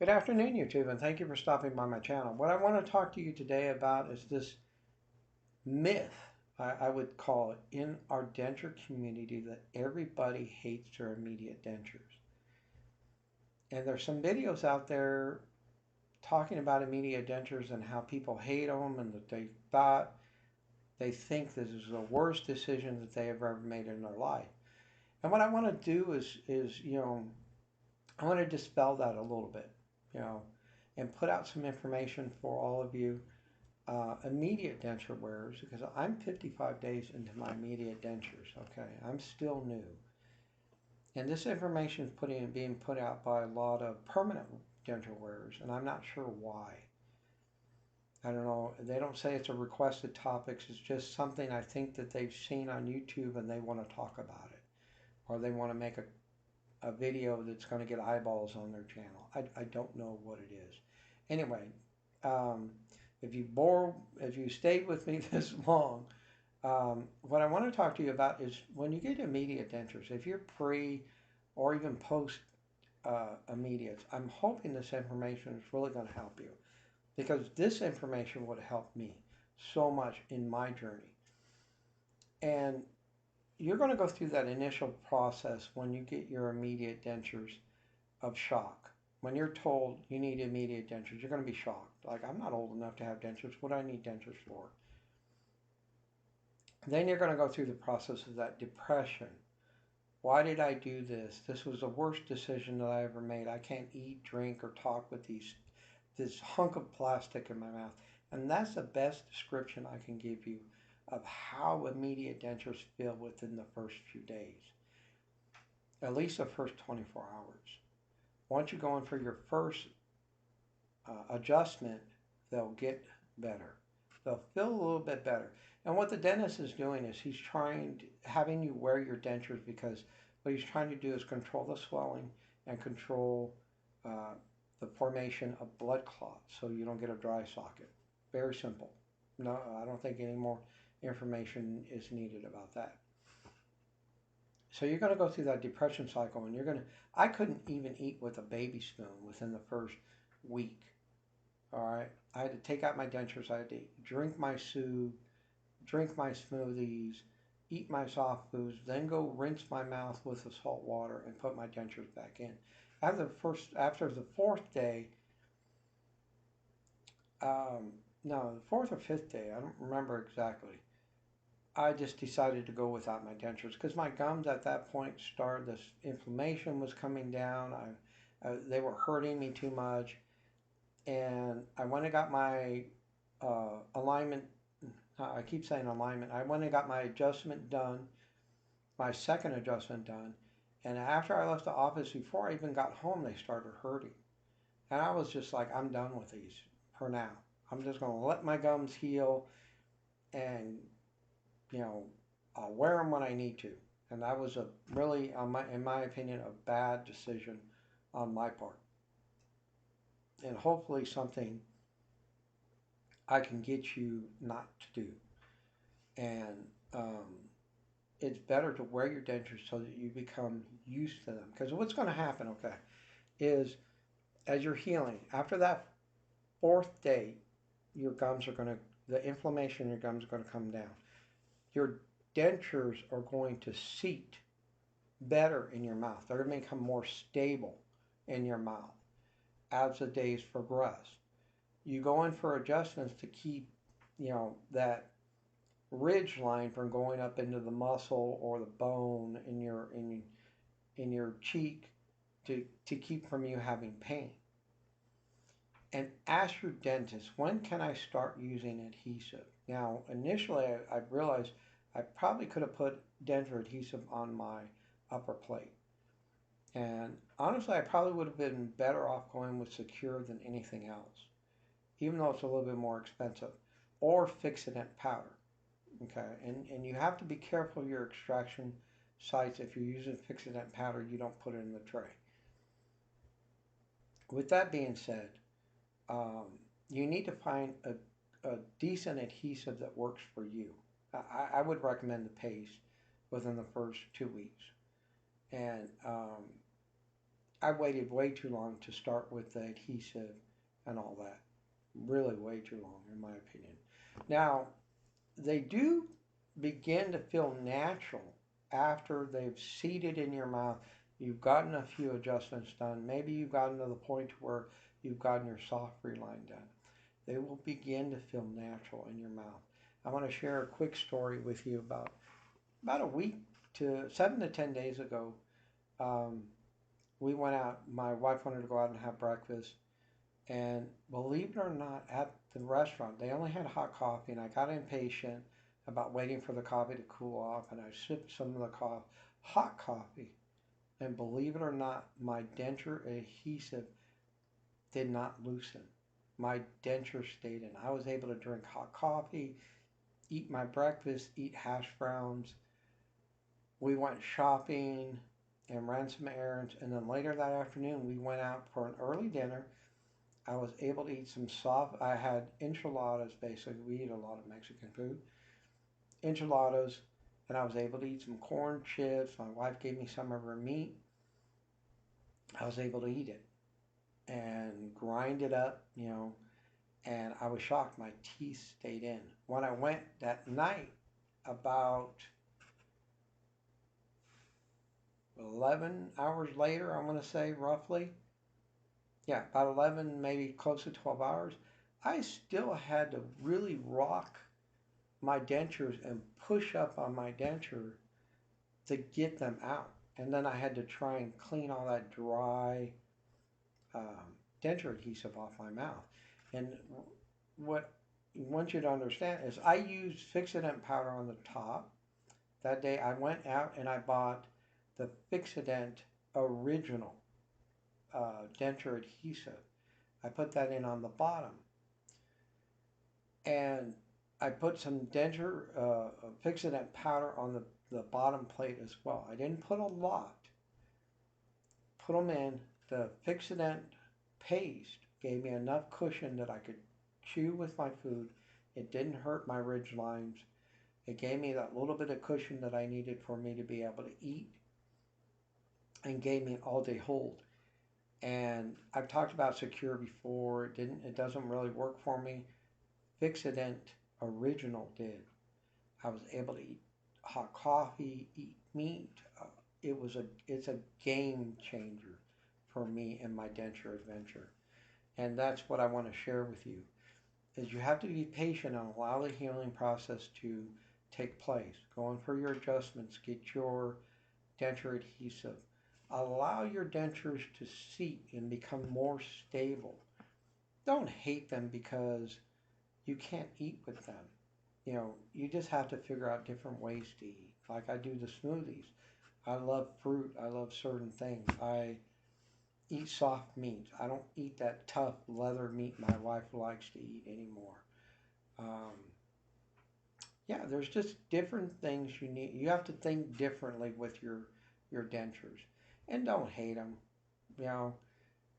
Good afternoon, YouTube, and thank you for stopping by my channel. What I want to talk to you today about is this myth, I would call it, in our denture community that everybody hates their immediate dentures. And there's some videos out there talking about immediate dentures and how people hate them and that they think this is the worst decision that they have ever made in their life. And what I want to do is I want to dispel that a little bit, you know, and put out some information for all of you immediate denture wearers because I'm 55 days into my immediate dentures. Okay, I'm still new, and this information is being put out by a lot of permanent denture wearers, and I'm not sure why. I don't know. They don't say it's a requested topics. It's just something I think that they've seen on YouTube and they want to talk about it, or they want to make a video that's going to get eyeballs on their channel. I don't know what it is. Anyway, um, if you stayed with me this long, what I want to talk to you about is when you get immediate dentures, if you're pre or even post immediates, I'm hoping this information is really going to help you because this information would help me so much in my journey. And you're going to go through that initial process when you get your immediate dentures of shock. When you're told you need immediate dentures, you're going to be shocked. Like, I'm not old enough to have dentures. What do I need dentures for? Then you're going to go through the process of that depression. Why did I do this? This was the worst decision that I ever made. I can't eat, drink, or talk with this hunk of plastic in my mouth. And that's the best description I can give you of how immediate dentures feel within the first few days, at least the first 24 hours. Once you go in for your first adjustment, they'll get better. They'll feel a little bit better. And what the dentist is doing is he's having you wear your dentures because what he's trying to do is control the swelling and control the formation of blood clots so you don't get a dry socket. Very simple. No, I don't think any more information is needed about that. So you're going to go through that depression cycle and I couldn't even eat with a baby spoon within the first week. All right. I had to take out my dentures. I had to drink my soup, drink my smoothies, eat my soft foods, then go rinse my mouth with the salt water and put my dentures back in. After the fourth day, no, the fourth or fifth day, I don't remember exactly. I just decided to go without my dentures because my gums at that point this inflammation was coming down. They were hurting me too much. And I went and got my alignment. I keep saying alignment. I went and got my adjustment done, my second adjustment done. And after I left the office, before I even got home, they started hurting. And I was just like, I'm done with these for now. I'm just going to let my gums heal and I'll wear them when I need to. And that was really, in my opinion, a bad decision on my part. And hopefully something I can get you not to do. And it's better to wear your dentures so that you become used to them. Because what's going to happen, okay, is as you're healing, after that fourth day, the inflammation in your gums are going to come down. Your dentures are going to seat better in your mouth. They're going to become more stable in your mouth as the days progress. You go in for adjustments to keep, that ridge line from going up into the muscle or the bone in your cheek to keep from you having pain. And ask your dentist, when can I start using adhesive? Now, initially, I realized I probably could have put denture adhesive on my upper plate. And honestly, I probably would have been better off going with Secure than anything else, even though it's a little bit more expensive, or Fixodent powder. Okay, and you have to be careful of your extraction sites. If you're using Fixodent powder, you don't put it in the tray. With that being said, you need to find a decent adhesive that works for you. I would recommend the paste within the first 2 weeks. And I waited way too long to start with the adhesive and all that. Really way too long, in my opinion. Now, they do begin to feel natural after they've seated in your mouth. You've gotten a few adjustments done. Maybe you've gotten to the point where you've gotten your soft reline done. They will begin to feel natural in your mouth. I want to share a quick story with you about a week to 7 to 10 days ago. Um, we went out. My wife wanted to go out and have breakfast, and believe it or not, at the restaurant, they only had hot coffee, and I got impatient about waiting for the coffee to cool off, and I sipped some of the hot coffee. And believe it or not, my denture adhesive did not loosen. My denture stayed in. I was able to drink hot coffee, eat my breakfast, eat hash browns. We went shopping and ran some errands, and then later that afternoon, we went out for an early dinner. I was able to eat some soft. I had enchiladas. Basically, we eat a lot of Mexican food. Enchiladas, and I was able to eat some corn chips. My wife gave me some of her meat. I was able to eat it and grind it up, and I was shocked. My teeth stayed in. When I went that night, about 11 hours later, I'm going to say roughly, yeah, about 11, maybe close to 12 hours, I still had to really rock my dentures and push up on my denture to get them out. And then I had to try and clean all that dry denture adhesive off my mouth. And what I want you to understand is I used Fixodent powder on the top. That day I went out and I bought the Fixodent original denture adhesive. I put that in on the bottom. And I put some denture Fixodent powder on the bottom plate as well. I didn't put a lot. Put them in. The Fixodent paste gave me enough cushion that I could chew with my food. It didn't hurt my ridge lines. It gave me that little bit of cushion that I needed for me to be able to eat, and gave me an all-day hold. And I've talked about Secure before. It doesn't really work for me. Fixodent original did. I was able to eat hot coffee, eat meat. It's a game changer for me in my denture adventure. And that's what I want to share with you, is you have to be patient and allow the healing process to take place. Go in for your adjustments, get your denture adhesive. Allow your dentures to seat and become more stable. Don't hate them because you can't eat with them. You just have to figure out different ways to eat. Like I do the smoothies. I love fruit. I love certain things. I eat soft meats. I don't eat that tough leather meat my wife likes to eat anymore. Um, yeah, there's just different things you need. You have to think differently with your dentures, and don't hate them. You know,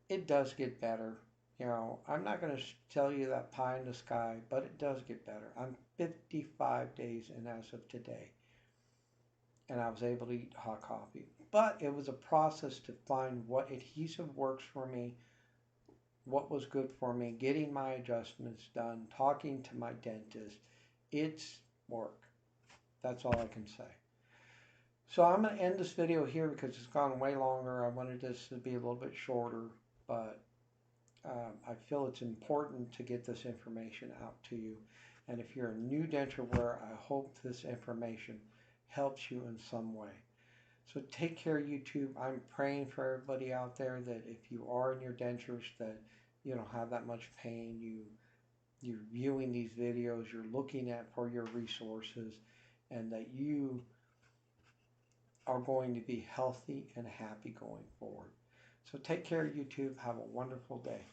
it does get better. I'm not going to tell you that pie in the sky, but it does get better. I'm 55 days in as of today, and I was able to eat hot coffee. But it was a process to find what adhesive works for me, what was good for me, getting my adjustments done, talking to my dentist. It's work. That's all I can say. So I'm going to end this video here because it's gone way longer. I wanted this to be a little bit shorter, but I feel it's important to get this information out to you. And if you're a new denture wearer, I hope this information helps you in some way. So take care, YouTube. I'm praying for everybody out there that if you are in your dentures, that you don't have that much pain. You're viewing these videos, you're looking at for your resources, and that you are going to be healthy and happy going forward. So take care, YouTube. Have a wonderful day.